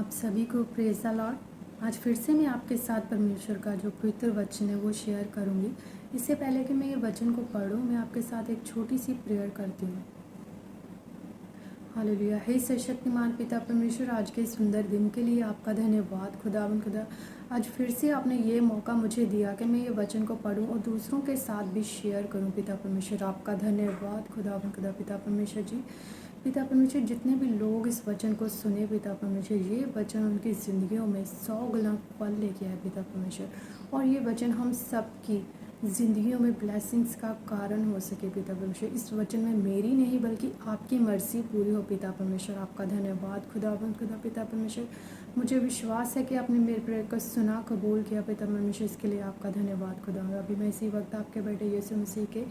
आप सभी को प्रेज़ द लॉर्ड। आज फिर से मैं आपके साथ परमेश्वर का जो पवित्र वचन है वो शेयर करूंगी। इससे पहले कि मैं ये वचन को पढूं, मैं आपके साथ एक छोटी सी प्रेयर करती हूँ। हालेलुया। हे सर्वशक्तिमान पिता परमेश्वर, आज के सुंदर दिन के लिए आपका धन्यवाद खुदावन खुदा। आज फिर से आपने ये मौका मुझे दिया कि मैं ये वचन को पढूं और दूसरों के साथ भी शेयर करूं। पिता परमेश्वर, आपका धन्यवाद खुदावन खुदा। पिता परमेश्वर जी, पिता परमेश्वर, जितने भी लोग इस वचन को सुने पिता परमेश्वर, ये वचन उनकी ज़िंदगियों में 100 गुना फल लेके आए पिता परमेश्वर, और ये वचन हम सब की ज़िंदगियों में ब्लेसिंग्स का कारण हो सके पिता परमेश्वर। इस वचन में मेरी नहीं बल्कि आपकी मर्जी पूरी हो पिता परमेश्वर। आपका धन्यवाद खुदावंद खुदा। पिता परमेश्वर, मुझे विश्वास है कि आपने मेरे प्रेयर को सुना, कबूल किया पिता परमेश्वर। इसके लिए आपका धन्यवाद खुदा। अभी मैं इसी वक्त आपके बेटे यीशु मसीह के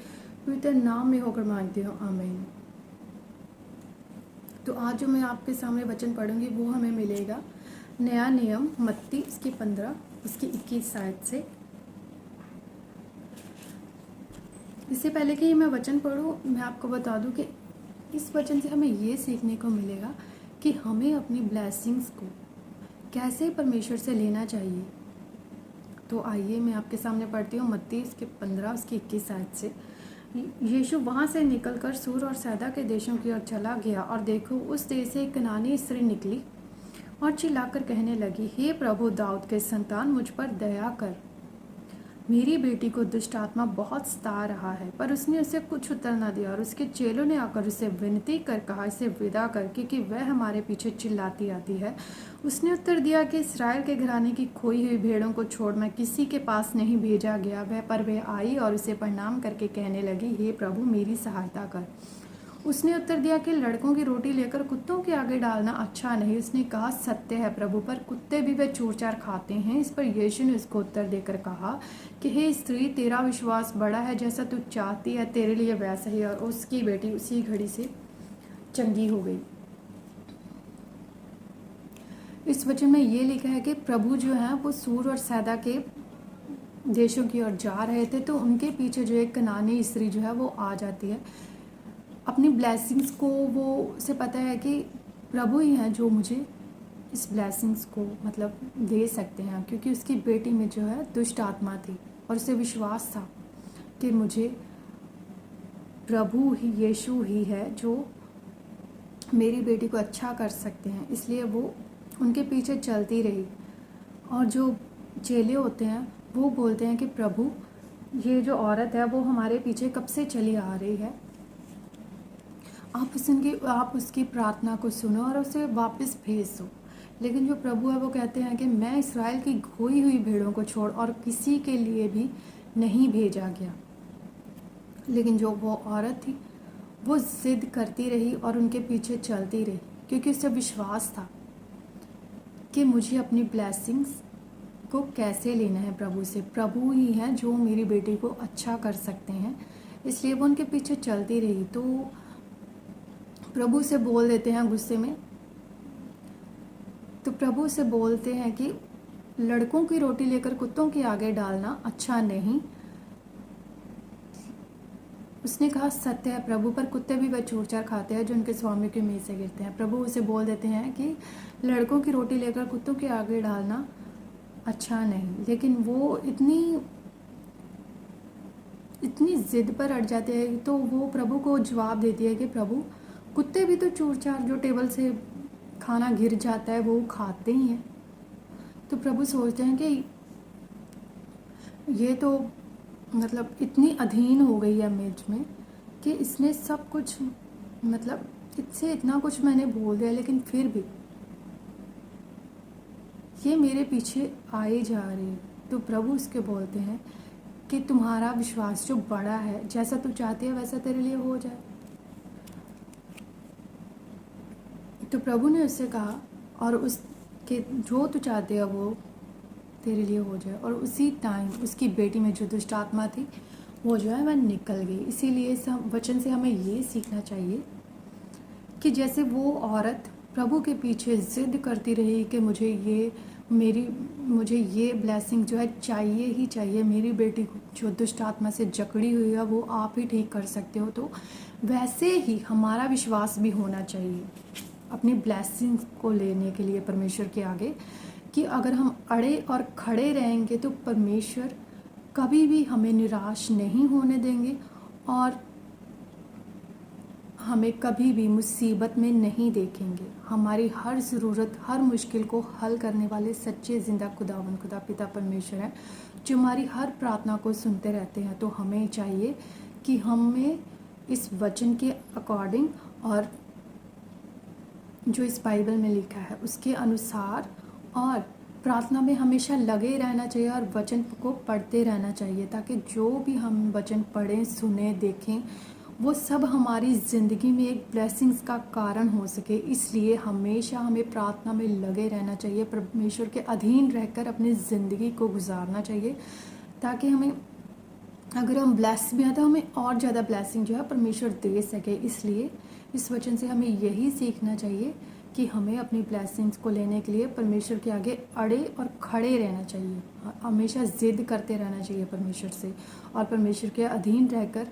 पवित्र नाम में होकर मांगती हूँ, आमीन। तो आज जो मैं आपके सामने वचन पढ़ूंगी वो हमें मिलेगा नया नियम मत्ती इसकी 15 इसकी 21 आयत से। इससे पहले कि मैं वचन पढ़ूं, मैं आपको बता दूं कि इस वचन से हमें ये सीखने को मिलेगा कि हमें अपनी ब्लेसिंग्स को कैसे परमेश्वर से लेना चाहिए। तो आइए मैं आपके सामने पढ़ती हूँ मत्ती इसके 15 उसकी 21 आयत से। यीशु वहाँ से निकलकर सूर और सैदा के देशों की ओर चला गया, और देखो उस देश से एक कनानी स्त्री निकली और चिल्लाकर कहने लगी, हे प्रभु दाऊद के संतान, मुझ पर दया कर, मेरी बेटी को दुष्ट आत्मा बहुत सता रहा है। पर उसने उसे कुछ उत्तर न दिया, और उसके चेलों ने आकर उसे विनती कर कहा, इसे विदा कर, क्योंकि वह हमारे पीछे चिल्लाती आती है। उसने उत्तर दिया कि इसराइल के घराने की खोई हुई भेड़ों को छोड़ मैं किसी के पास नहीं भेजा गया। वह आई और उसे प्रणाम करके कहने लगी, हे प्रभु मेरी सहायता कर। उसने उत्तर दिया कि लड़कों की रोटी लेकर कुत्तों के आगे डालना अच्छा नहीं। उसने कहा, सत्य है प्रभु, पर कुत्ते भी वे चूर चार खाते हैं। इस पर यीशु ने उसको उत्तर देकर कहा कि हे स्त्री, तेरा विश्वास बड़ा है, जैसा तू चाहती है तेरे लिए वैसा ही। और उसकी बेटी उसी घड़ी से चंगी हो गई। इस वचन में ये लिखा है कि प्रभु जो है वो सूर और सैदा के देशों की ओर जा रहे थे, तो उनके पीछे जो एक कनानी स्त्री जो है वो आ जाती है। अपनी ब्लेसिंग्स को वो से पता है कि प्रभु ही हैं जो मुझे इस ब्लेसिंग्स को मतलब दे सकते हैं, क्योंकि उसकी बेटी में जो है दुष्ट आत्मा थी, और उसे विश्वास था कि मुझे प्रभु ही यीशु ही है जो मेरी बेटी को अच्छा कर सकते हैं। इसलिए वो उनके पीछे चलती रही, और जो चेले होते हैं वो बोलते हैं कि प्रभु, ये जो औरत है वो हमारे पीछे कब से चली आ रही है, आप उसकी प्रार्थना को सुनो और उसे वापस भेज दो। लेकिन जो प्रभु है वो कहते हैं कि मैं इसराइल की खोई हुई भेड़ों को छोड़ और किसी के लिए भी नहीं भेजा गया। लेकिन जो वो औरत थी वो जिद करती रही और उनके पीछे चलती रही, क्योंकि उसे विश्वास था कि मुझे अपनी ब्लेसिंग्स को कैसे लेना है प्रभु से। प्रभु ही हैं जो मेरी बेटी को अच्छा कर सकते हैं, इसलिए वो उनके पीछे चलती रही। तो प्रभु से बोल देते हैं गुस्से में, तो प्रभु से बोलते हैं कि लड़कों की रोटी लेकर कुत्तों के आगे डालना अच्छा नहीं। उसने कहा, सत्य है प्रभु, पर कुत्ते भी वह चूर चार खाते हैं जो उनके स्वामी के मुंह से गिरते हैं। प्रभु उसे बोल देते हैं कि लड़कों की रोटी लेकर कुत्तों के आगे डालना अच्छा नहीं। लेकिन वो इतनी जिद पर अड़ जाते हैं, तो वो प्रभु को जवाब देती है कि प्रभु, कुत्ते भी तो चूर चार जो टेबल से खाना गिर जाता है वो खाते ही हैं। तो प्रभु सोचते हैं कि ये तो मतलब इतनी अधीन हो गई है मेज में कि इसने सब कुछ मतलब इससे इतना कुछ मैंने बोल दिया, लेकिन फिर भी ये मेरे पीछे आए जा रही है। तो प्रभु उसके बोलते हैं कि तुम्हारा विश्वास जो बड़ा है, जैसा तू चाहती है वैसा तेरे लिए हो जाए। तो प्रभु ने उससे कहा, और उसके जो तू चाहते है वो तेरे लिए हो जाए। और उसी टाइम उसकी बेटी में जो दुष्ट आत्मा थी वो जो है वह निकल गई। इसीलिए इस वचन से हमें ये सीखना चाहिए कि जैसे वो औरत प्रभु के पीछे जिद करती रही कि मुझे ये ब्लेसिंग जो है चाहिए ही चाहिए, मेरी बेटी को जो दुष्ट आत्मा से जकड़ी हुई है वो आप ही ठीक कर सकते हो, तो वैसे ही हमारा विश्वास भी होना चाहिए अपनी ब्लेसिंग्स को लेने के लिए परमेश्वर के आगे, कि अगर हम अड़े और खड़े रहेंगे तो परमेश्वर कभी भी हमें निराश नहीं होने देंगे और हमें कभी भी मुसीबत में नहीं देखेंगे। हमारी हर ज़रूरत, हर मुश्किल को हल करने वाले सच्चे ज़िंदा खुदावंद खुदा पिता परमेश्वर हैं, जो हमारी हर प्रार्थना को सुनते रहते हैं। तो हमें चाहिए कि हमें इस वचन के अकॉर्डिंग और जो इस बाइबल में लिखा है उसके अनुसार और प्रार्थना में हमेशा लगे रहना चाहिए और वचन को पढ़ते रहना चाहिए, ताकि जो भी हम वचन पढ़ें, सुने, देखें, वो सब हमारी ज़िंदगी में एक ब्लेसिंग्स का कारण हो सके। इसलिए हमेशा हमें प्रार्थना में लगे रहना चाहिए, परमेश्वर के अधीन रहकर अपनी ज़िंदगी को गुजारना चाहिए, ताकि हमें, अगर हम ब्लेस भी हैं तो हमें और ज़्यादा ब्लेसिंग जो है परमेश्वर दे सके। इसलिए इस वचन से हमें यही सीखना चाहिए कि हमें अपनी ब्लेसिंग्स को लेने के लिए परमेश्वर के आगे अड़े और खड़े रहना चाहिए, हमेशा ज़िद करते रहना चाहिए परमेश्वर से, और परमेश्वर के अधीन रहकर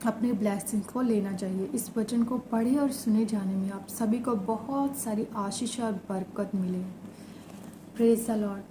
अपने ब्लेसिंग्स को लेना चाहिए। इस वचन को पढ़े और सुने जाने में आप सभी को बहुत सारी आशीष और बरकत मिले। Praise the Lord.